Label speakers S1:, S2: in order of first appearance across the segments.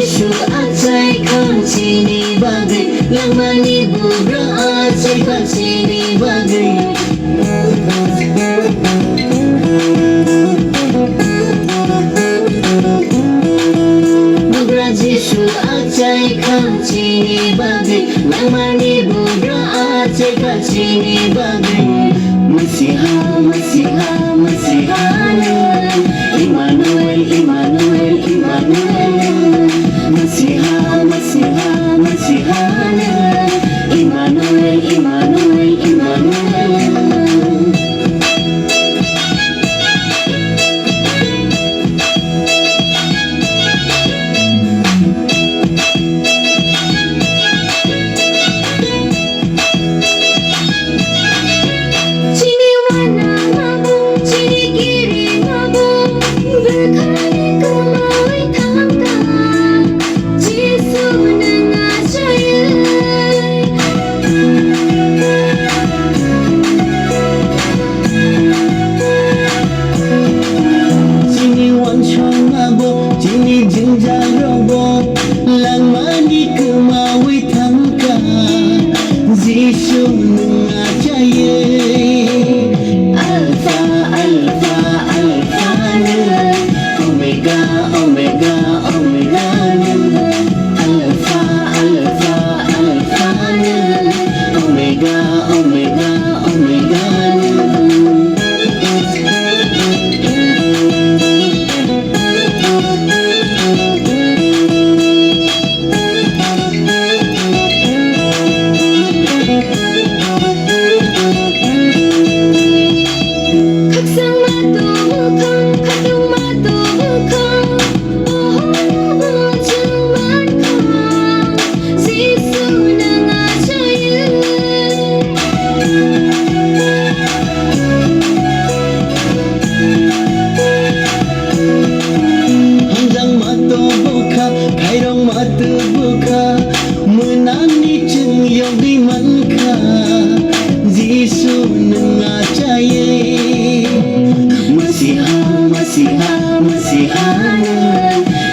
S1: Jisoo atsai kancini bagai lamani bubra atsai kancini bagai bubra Jisoo atsai kancini bagai lamani bubra atsai kancini bagai Masiha Masiha Masihana Immanuel Immanuel Immanuel Masiha Masiha Masihana Immanuel Immanuel Immanuel Jisoo mengajaye Alpha Alpha Alpha Omega Omega Omega Alpha Alpha Alpha Omega Omega Omega Menani chừng yong di man kha Jisoo mengajaye Masiha Masiha Masihana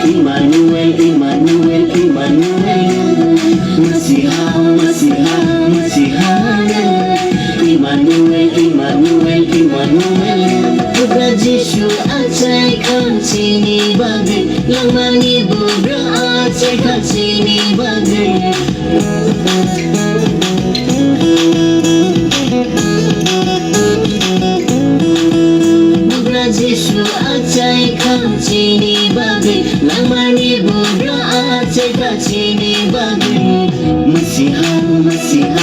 S1: Immanuel Immanuel Immanuel Masiha Masiha Masihana Immanuel Immanuel Immanuel Bubra Jisoo atsai kancini bagai lamani bubra atsai kancini bagai Bubra Jisoo atsai kancini bagai lamani bubra atsai kancini bagai Masiha Masiha